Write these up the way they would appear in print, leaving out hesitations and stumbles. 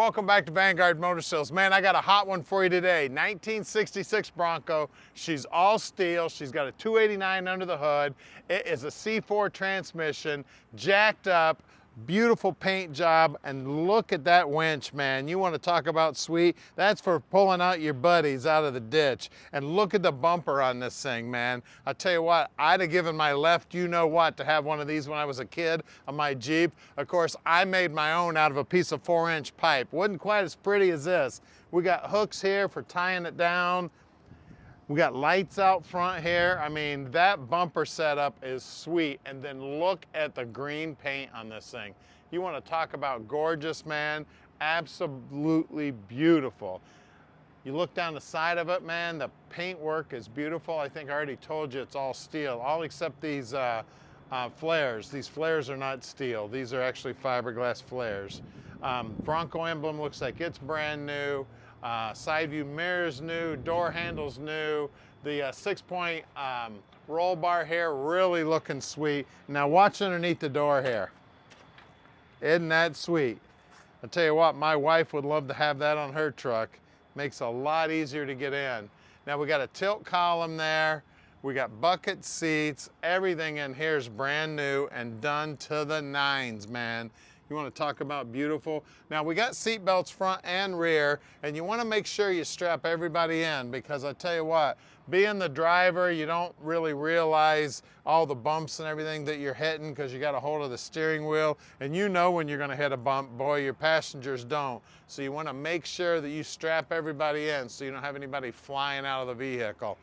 welcome back to Vanguard Motor Sales. Man, I got a hot one for you today. 1966 Bronco. She's all steel. She's got a 289 under the hood. It is a C4 transmission, jacked up, beautiful paint job, and look at that winch, man. You want to talk about sweet? That's for pulling out your buddies out of the ditch. And look at the bumper on this thing, man. I tell you what, I'd have given my left you-know-what to have one of these when I was a kid on my Jeep. Of course, I made my own out of a piece of 4-inch pipe. Wasn't quite as pretty as this. We got hooks here for tying it down. We got lights out front here. I mean, that bumper setup is sweet. And then look at the green paint on this thing. You want to talk about gorgeous, man. Absolutely beautiful. You look down the side of it, man, the paint work is beautiful. I think I already told you it's all steel, all except these flares. These flares are not steel. These are actually fiberglass flares. Bronco emblem looks like it's brand new. Side view mirrors new, door handles new. The 6-point roll bar here really looking sweet. Now watch underneath the door here. Isn't that sweet? I'll tell you what, my wife would love to have that on her truck. Makes it a lot easier to get in. Now we got a tilt column there. We got bucket seats. Everything in here is brand new and done to the nines, man. You want to talk about beautiful. Now we got seat belts front and rear, and you want to make sure you strap everybody in, because I tell you what, being the driver, you don't really realize all the bumps and everything that you're hitting because you got a hold of the steering wheel, and you know when you're going to hit a bump. Boy, your passengers don't. So you want to make sure that you strap everybody in so you don't have anybody flying out of the vehicle.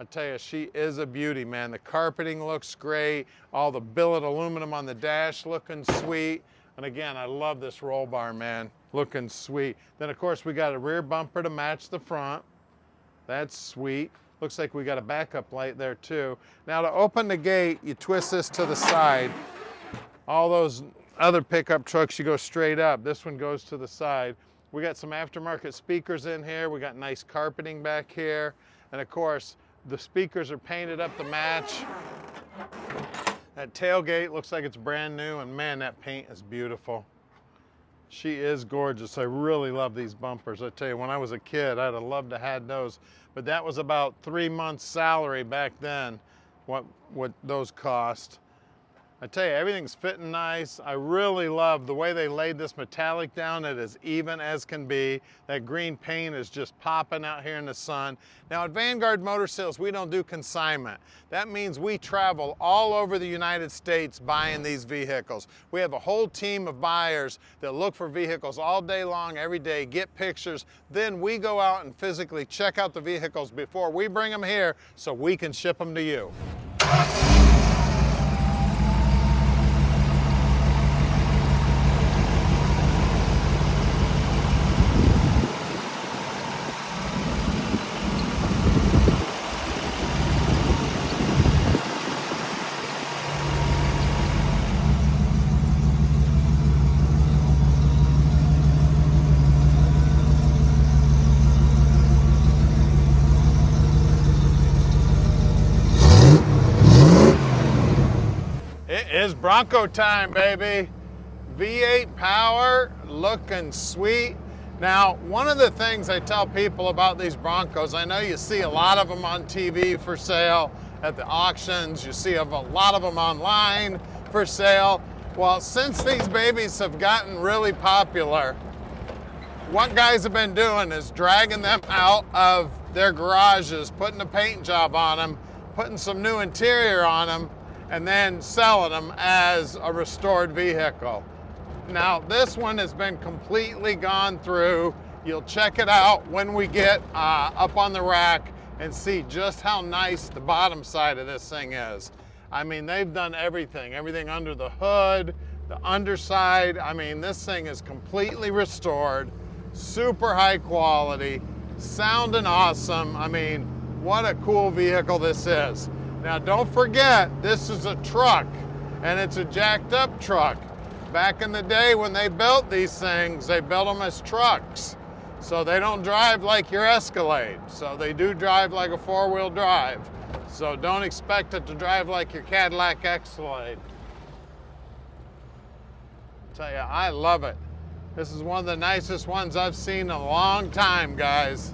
I tell you, she is a beauty, man. The carpeting looks great. All the billet aluminum on the dash looking sweet. And again, I love this roll bar, man. Looking sweet. Then, of course, we got a rear bumper to match the front. That's sweet. Looks like we got a backup light there, too. Now, to open the gate, you twist this to the side. All those other pickup trucks, you go straight up. This one goes to the side. We got some aftermarket speakers in here. We got nice carpeting back here. And, of course, the speakers are painted up to match. That tailgate looks like it's brand new, and man, that paint is beautiful. She is gorgeous. I really love these bumpers. I tell you, when I was a kid, I'd have loved to have had those, but that was about 3 months' salary back then, what those cost. I tell you, everything's fitting nice. I really love the way they laid this metallic down. It is even as can be. That green paint is just popping out here in the sun. Now at Vanguard Motor Sales, we don't do consignment. That means we travel all over the United States buying these vehicles. We have a whole team of buyers that look for vehicles all day long, every day, get pictures. Then we go out and physically check out the vehicles before we bring them here so we can ship them to you. It's Bronco time, baby. V8 power, looking sweet. Now, one of the things I tell people about these Broncos, I know you see a lot of them on TV for sale at the auctions. You see a lot of them online for sale. Well, since these babies have gotten really popular, what guys have been doing is dragging them out of their garages, putting a paint job on them, putting some new interior on them, and then selling them as a restored vehicle. Now, this one has been completely gone through. You'll check it out when we get up on the rack and see just how nice the bottom side of this thing is. I mean, they've done everything under the hood, the underside. I mean, this thing is completely restored, super high quality, sounding awesome. I mean, what a cool vehicle this is. Now, don't forget, this is a truck, and it's a jacked up truck. Back in the day when they built these things, they built them as trucks. So they don't drive like your Escalade. So they do drive like a 4-wheel drive. So don't expect it to drive like your Cadillac Escalade. I tell you, I love it. This is one of the nicest ones I've seen in a long time, guys.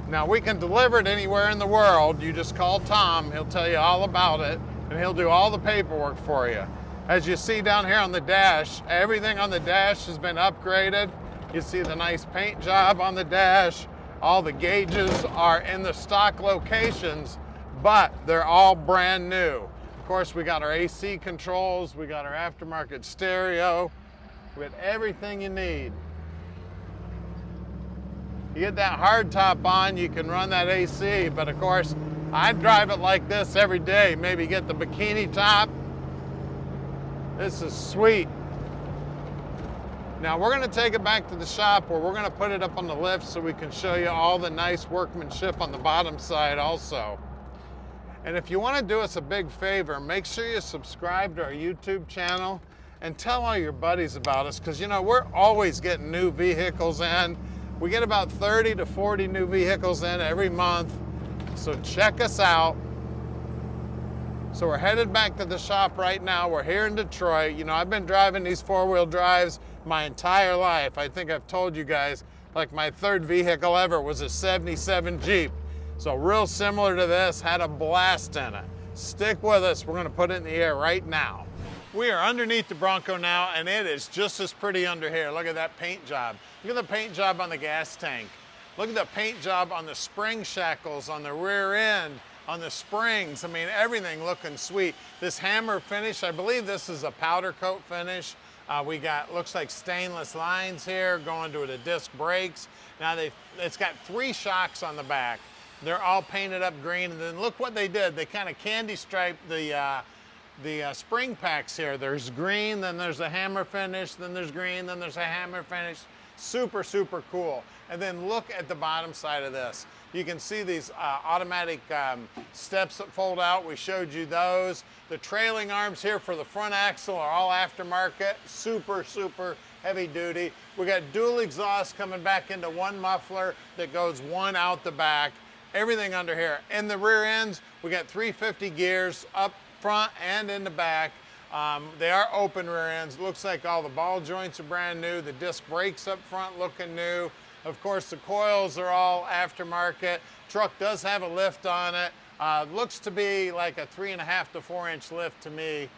Now, we can deliver it anywhere in the world. You just call Tom, he'll tell you all about it, and he'll do all the paperwork for you. As you see down here on the dash, everything on the dash has been upgraded. You see the nice paint job on the dash. All the gauges are in the stock locations, but they're all brand new. Of course, we got our AC controls, we got our aftermarket stereo, with everything you need. You get that hard top on, you can run that AC, but of course, I drive it like this every day. Maybe get the bikini top. This is sweet. Now we're gonna take it back to the shop where we're gonna put it up on the lift so we can show you all the nice workmanship on the bottom side also. And if you wanna do us a big favor, make sure you subscribe to our YouTube channel and tell all your buddies about us, because you know, we're always getting new vehicles in. We get about 30 to 40 new vehicles in every month, so check us out. So we're headed back to the shop right now. We're here in Detroit. You know, I've been driving these four-wheel drives my entire life. I think I've told you guys, like my third vehicle ever was a 77 Jeep. So real similar to this, had a blast in it. Stick with us, we're gonna put it in the air right now. We are underneath the Bronco now, and it is just as pretty under here. Look at that paint job. Look at the paint job on the gas tank. Look at the paint job on the spring shackles, on the rear end, on the springs. I mean, everything looking sweet. This hammer finish, I believe this is a powder coat finish. We got, looks like stainless lines here going to the disc brakes. Now it's got 3 shocks on the back. They're all painted up green, and then look what they did. They kind of candy striped the spring packs here. There's green, then there's a hammer finish, then there's green, then there's a hammer finish. Super, super cool. And then look at the bottom side of this. You can see these automatic steps that fold out. We showed you those. The trailing arms here for the front axle are all aftermarket. Super, super heavy duty. We got dual exhaust coming back into one muffler that goes one out the back. Everything under here. In the rear ends, we got 350 gears up front and in the back. They are open rear ends. Looks like all the ball joints are brand new. The disc brakes up front looking new. Of course, the coils are all aftermarket. Truck does have a lift on it. Looks to be like a 3.5 to 4 inch lift to me.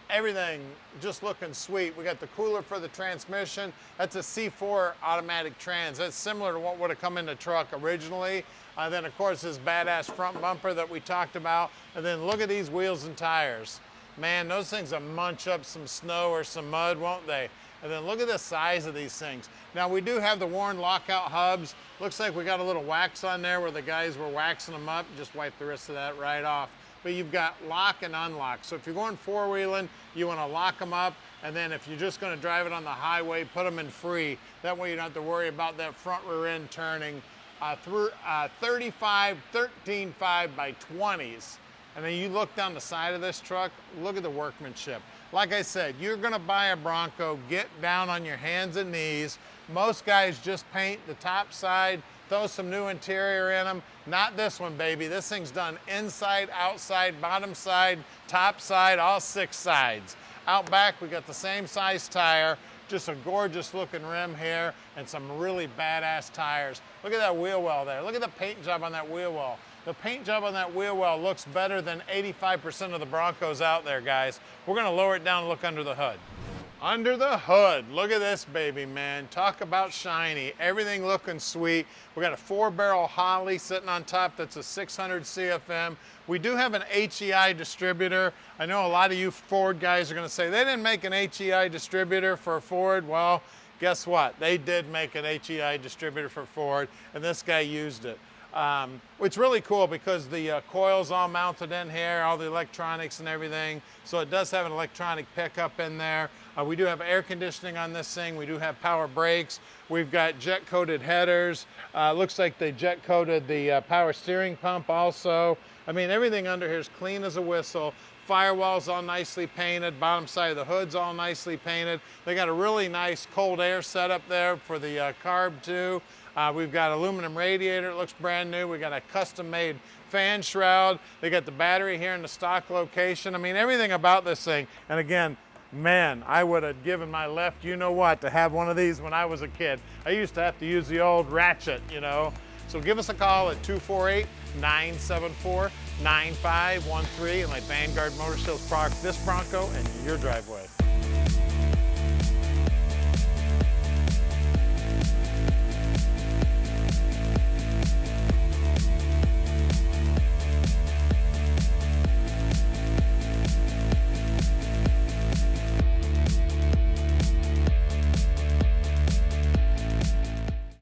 Everything just looking sweet. We got the cooler for the transmission. That's a C4 automatic trans. That's similar to what would have come in the truck originally. Then of course this badass front bumper that we talked about. And then look at these wheels and tires. Man, those things will munch up some snow or some mud, won't they? And then look at the size of these things. Now we do have the worn lockout hubs. Looks like we got a little wax on there where the guys were waxing them up. Just wipe the rest of that right off. But you've got lock and unlock. So if you're going four-wheeling, you want to lock them up. And then if you're just going to drive it on the highway, put them in free. That way you don't have to worry about that front rear end turning. Through 13.5 by 20s. And then you look down the side of this truck, look at the workmanship. Like I said, you're gonna buy a Bronco, get down on your hands and knees. Most guys just paint the top side, throw some new interior in them. Not this one, baby. This thing's done inside, outside, bottom side, top side, all 6 sides. Out back, we got the same size tire, just a gorgeous looking rim here, and some really badass tires. Look at that wheel well there. Look at the paint job on that wheel well. The paint job on that wheel well looks better than 85% of the Broncos out there, guys. We're gonna lower it down and look under the hood. Under the hood, look at this baby, man. Talk about shiny, everything looking sweet. We got a 4-barrel Holley sitting on top. That's a 600 CFM. We do have an HEI distributor. I know a lot of you Ford guys are gonna say, they didn't make an HEI distributor for Ford. Well, guess what? They did make an HEI distributor for Ford, and this guy used it. It's really cool because the coil's all mounted in here, all the electronics and everything. So it does have an electronic pickup in there. We do have air conditioning on this thing. We do have power brakes. We've got jet coated headers. Looks like they jet coated the power steering pump also. I mean, everything under here is clean as a whistle. Firewall's all nicely painted. Bottom side of the hood's all nicely painted. They got a really nice cold air setup there for the carb too. We've got aluminum radiator, it looks brand new. We got a custom made fan shroud. They got the battery here in the stock location. I mean, everything about this thing. And again, Man, I would have given my left you know what to have one of these when I was a kid. I used to have to use the old ratchet, you know. So give us a call at 248-974-9513 and let Vanguard Motor Sales park this Bronco in your driveway.